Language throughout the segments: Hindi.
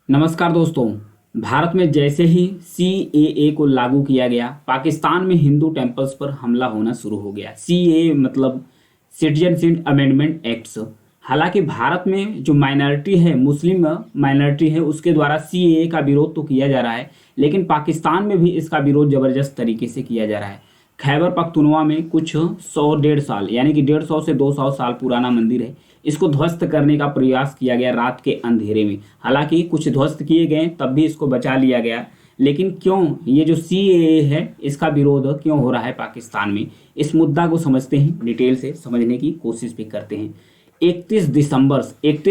नमस्कार दोस्तों। भारत में जैसे ही सीएए को लागू किया गया, पाकिस्तान में हिंदू टेम्पल्स पर हमला होना शुरू हो गया। सीएए मतलब सिटीजनशिप अमेंडमेंट एक्ट्स। हालांकि भारत में जो माइनॉरिटी है, मुस्लिम माइनॉरिटी है, उसके द्वारा सीएए का विरोध तो किया जा रहा है, लेकिन पाकिस्तान में भी इसका विरोध जबरदस्त तरीके से किया जा रहा है। खैबर पख्तूनवा में कुछ 100-150 साल यानी कि 150 से 200 साल पुराना मंदिर है, इसको ध्वस्त करने का प्रयास किया गया रात के अंधेरे में। हालांकि कुछ ध्वस्त किए गए, तब भी इसको बचा लिया गया। लेकिन क्यों ये जो सीएए है, इसका विरोध क्यों हो रहा है पाकिस्तान में, इस मुद्दा को समझते हैं, डिटेल से समझने की कोशिश भी करते हैं। 31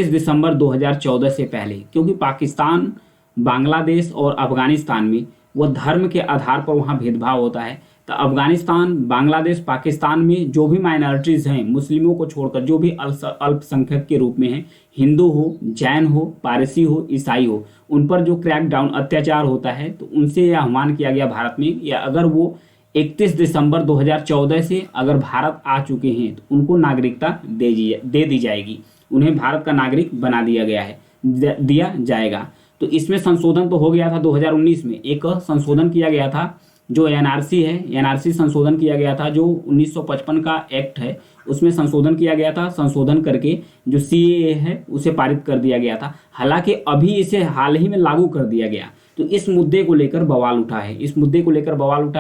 दिसंबर 2014 से पहले, क्योंकि पाकिस्तान, बांग्लादेश और अफगानिस्तान में वो धर्म के आधार पर वहाँ भेदभाव होता है। तो अफगानिस्तान, बांग्लादेश, पाकिस्तान में जो भी माइनॉरिटीज़ हैं, मुस्लिमों को छोड़कर जो भी अल्पसंख्यक के रूप में हैं, हिंदू हो, जैन हो, पारसी हो, ईसाई हो, उन पर जो क्रैकडाउन अत्याचार होता है, तो उनसे यह आह्वान किया गया भारत में, या अगर वो 31 दिसंबर 2014 से अगर भारत आ चुके हैं तो उनको नागरिकता दे दी जाएगी। उन्हें भारत का नागरिक बना दिया गया है, दिया जाएगा। तो इसमें संशोधन तो हो गया था। 2019 में एक संशोधन किया गया था, जो एनआरसी है, एनआरसी संशोधन किया गया था, जो 1955 का एक्ट है, उसमें संशोधन किया गया था। संशोधन करके जो सीएए है उसे पारित कर दिया गया था। हालांकि अभी इसे हाल ही में लागू कर दिया गया। तो इस मुद्दे को लेकर बवाल उठा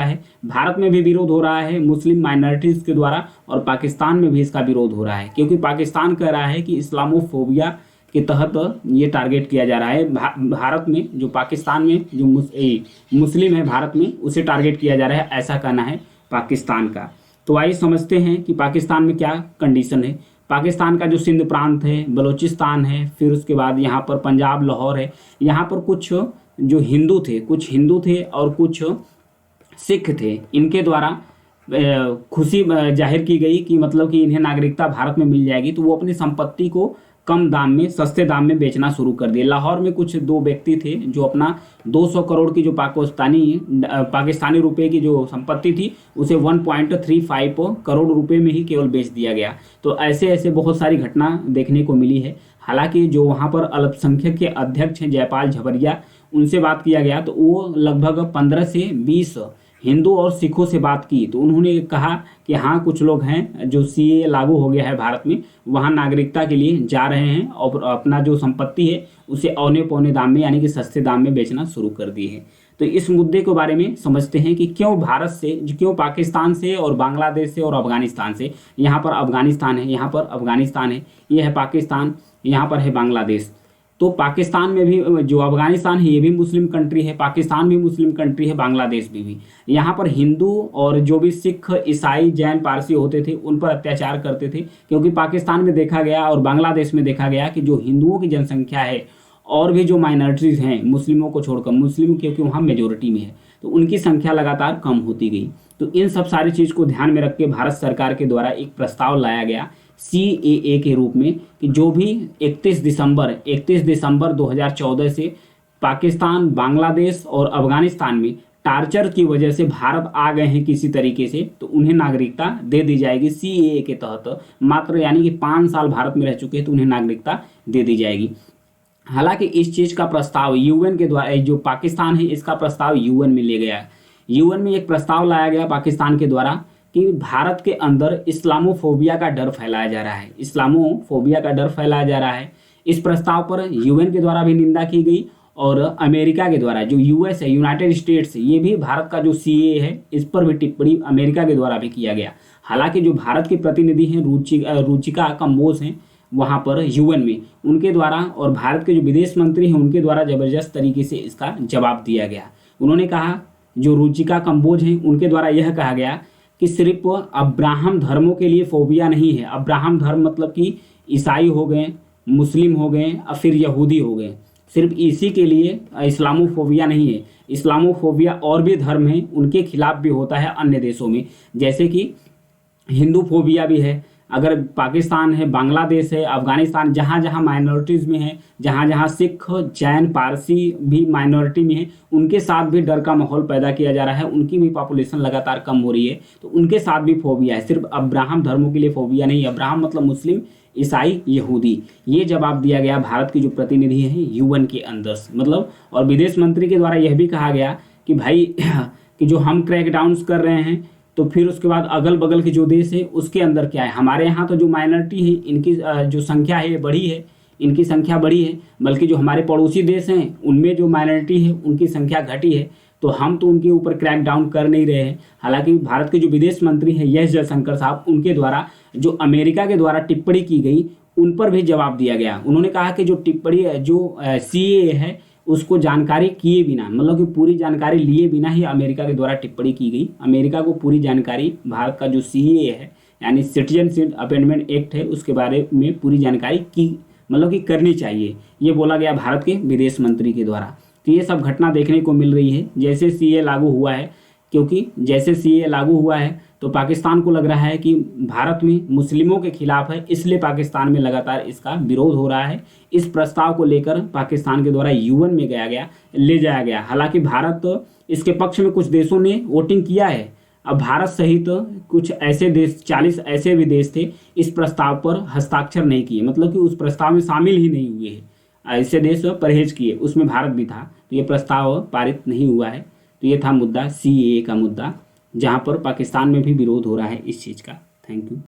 है, भारत में भी विरोध हो रहा है मुस्लिम माइनॉरिटीज के द्वारा, और पाकिस्तान में भी इसका विरोध हो रहा है, क्योंकि पाकिस्तान कह रहा है कि इस्लामोफोबिया के तहत ये टारगेट किया जा रहा है। भारत में जो पाकिस्तान में जो मुस्लिम है भारत में, उसे टारगेट किया जा रहा है, ऐसा कहना है पाकिस्तान का। तो आइए समझते हैं कि पाकिस्तान में क्या कंडीशन है। पाकिस्तान का जो सिंध प्रांत है, बलूचिस्तान है, फिर उसके बाद यहाँ पर पंजाब, लाहौर है। यहाँ पर कुछ जो कुछ हिंदू थे और कुछ सिख थे, इनके द्वारा खुशी जाहिर की गई कि मतलब कि इन्हें नागरिकता भारत में मिल जाएगी। तो वो अपनी संपत्ति को कम दाम में, सस्ते दाम में बेचना शुरू कर दिए। लाहौर में कुछ दो व्यक्ति थे जो अपना 200 करोड़ की जो पाकिस्तानी रुपए की जो संपत्ति थी, उसे 1.35 करोड़ रुपए में ही केवल बेच दिया गया। तो ऐसे ऐसे बहुत सारी घटना देखने को मिली है। हालांकि जो वहाँ पर अल्पसंख्यक के अध्यक्ष हैं जयपाल झबरिया, उनसे बात किया गया तो वो लगभग 15 से 20 हिंदू और सिखों से बात की, तो उन्होंने कहा कि हाँ, कुछ लोग हैं जो सीए लागू हो गया है भारत में, वहाँ नागरिकता के लिए जा रहे हैं और अपना जो संपत्ति है उसे औने पौने दाम में यानी कि सस्ते दाम में बेचना शुरू कर दिए हैं। तो इस मुद्दे के बारे में समझते हैं कि क्यों पाकिस्तान से और बांग्लादेश से और अफगानिस्तान से, यहाँ पर अफगानिस्तान है, यहाँ पर अफगानिस्तान है, ये है पाकिस्तान, यहाँ पर है बांग्लादेश। तो पाकिस्तान में भी जो अफगानिस्तान है, ये भी मुस्लिम कंट्री है, पाकिस्तान भी मुस्लिम कंट्री है, बांग्लादेश भी। यहाँ पर हिंदू और जो भी सिख, ईसाई, जैन, पारसी होते थे, उन पर अत्याचार करते थे, क्योंकि पाकिस्तान में देखा गया और बांग्लादेश में देखा गया कि जो हिंदुओं की जनसंख्या है और भी जो माइनॉरिटीज़ हैं, मुस्लिमों को छोड़कर, मुस्लिम क्योंकि वहाँ मेजोरिटी में है, तो उनकी संख्या लगातार कम होती गई। तो इन सब सारी चीज़ को ध्यान में रख के भारत सरकार के द्वारा एक प्रस्ताव लाया गया सीएए के रूप में, कि जो भी 31 दिसंबर 2014 से पाकिस्तान, बांग्लादेश और अफगानिस्तान में टार्चर की वजह से भारत आ गए हैं किसी तरीके से, तो उन्हें नागरिकता दे दी जाएगी सीएए के तहत। मात्र यानी कि 5 साल भारत में रह चुके हैं तो उन्हें नागरिकता दे दी जाएगी। हालांकि इस चीज़ का प्रस्ताव यूएन के द्वारा, जो पाकिस्तान है, इसका प्रस्ताव यूएन में ले गया। यूएन में एक प्रस्ताव लाया गया पाकिस्तान के द्वारा कि भारत के अंदर इस्लामोफोबिया का डर फैलाया जा रहा है। इस प्रस्ताव पर यूएन के द्वारा भी निंदा की गई, और अमेरिका के द्वारा, जो यूएस है, यूनाइटेड स्टेट्स, ये भी भारत का जो सीए है, इस पर भी टिप्पणी अमेरिका के द्वारा भी किया गया। हालांकि जो भारत के प्रतिनिधि हैं, रुचिका कंबोज हैं वहाँ पर यूएन में, उनके द्वारा, और भारत के जो विदेश मंत्री हैं उनके द्वारा जबरदस्त तरीके से इसका जवाब दिया गया। उन्होंने कहा, जो रुचिका कंबोज हैं उनके द्वारा यह कहा गया कि सिर्फ अब्राहम धर्मों के लिए फोबिया नहीं है। अब्राहम धर्म मतलब कि ईसाई हो गए, मुस्लिम हो गए और फिर यहूदी हो गए, सिर्फ इसी के लिए इस्लामोफोबिया नहीं है। इस्लामोफोबिया और भी धर्म हैं, उनके खिलाफ भी होता है अन्य देशों में, जैसे कि हिंदू फोबिया भी है। अगर पाकिस्तान है, बांग्लादेश है, अफगानिस्तान, जहाँ जहाँ माइनॉरिटीज़ में है, जहाँ जहाँ सिख, जैन, पारसी भी माइनॉरिटी में है, उनके साथ भी डर का माहौल पैदा किया जा रहा है। उनकी भी पॉपुलेशन लगातार कम हो रही है, तो उनके साथ भी फोबिया है। सिर्फ अब्राहम धर्मों के लिए फोबिया नहीं। अब्राहम मतलब मुस्लिम, ईसाई, यहूदी। ये जवाब दिया गया भारत की जो प्रतिनिधि हैं यूएन के अंदर, मतलब और विदेश मंत्री के द्वारा यह भी कहा गया कि भाई कि जो हम क्रैकडाउन कर रहे हैं तो फिर उसके बाद अगल बगल के जो देश है उसके अंदर क्या है, हमारे यहाँ तो जो माइनॉरिटी है इनकी जो संख्या है बढ़ी है, इनकी संख्या बढ़ी है, बल्कि जो हमारे पड़ोसी देश हैं उनमें जो माइनॉरिटी है उनकी संख्या घटी है, तो हम तो उनके ऊपर क्रैक डाउन कर नहीं रहे हैं। हालांकि भारत के जो विदेश मंत्री हैं एस जयशंकर साहब, उनके द्वारा जो अमेरिका के द्वारा टिप्पणी की गई उन पर भी जवाब दिया गया। उन्होंने कहा कि जो टिप्पणी जो सीएए है उसको जानकारी किए बिना, मतलब कि पूरी जानकारी लिए बिना ही अमेरिका के द्वारा टिप्पणी की गई। अमेरिका को पूरी जानकारी भारत का जो सीएए है यानी सिटीजनशिप अमेंडमेंट एक्ट है उसके बारे में पूरी जानकारी की, मतलब कि करनी चाहिए, ये बोला गया भारत के विदेश मंत्री के द्वारा। तो ये सब घटना देखने को मिल रही है जैसे सीए लागू हुआ है, क्योंकि जैसे सीए लागू हुआ है तो पाकिस्तान को लग रहा है कि भारत में मुस्लिमों के खिलाफ है, इसलिए पाकिस्तान में लगातार इसका विरोध हो रहा है। इस प्रस्ताव को लेकर पाकिस्तान के द्वारा यूएन में ले जाया गया। हालांकि भारत इसके पक्ष में कुछ देशों ने वोटिंग किया है। अब भारत सहित कुछ ऐसे देश, 40 ऐसे भी देश थे इस प्रस्ताव पर हस्ताक्षर नहीं किए, मतलब कि उस प्रस्ताव में शामिल ही नहीं हुए हैं। ऐसे देश परहेज किए, उसमें भारत भी था, तो ये प्रस्ताव पारित नहीं हुआ है। तो ये था मुद्दा सीएए का मुद्दा, जहाँ पर पाकिस्तान में भी विरोध हो रहा है इस चीज़ का। Thank you.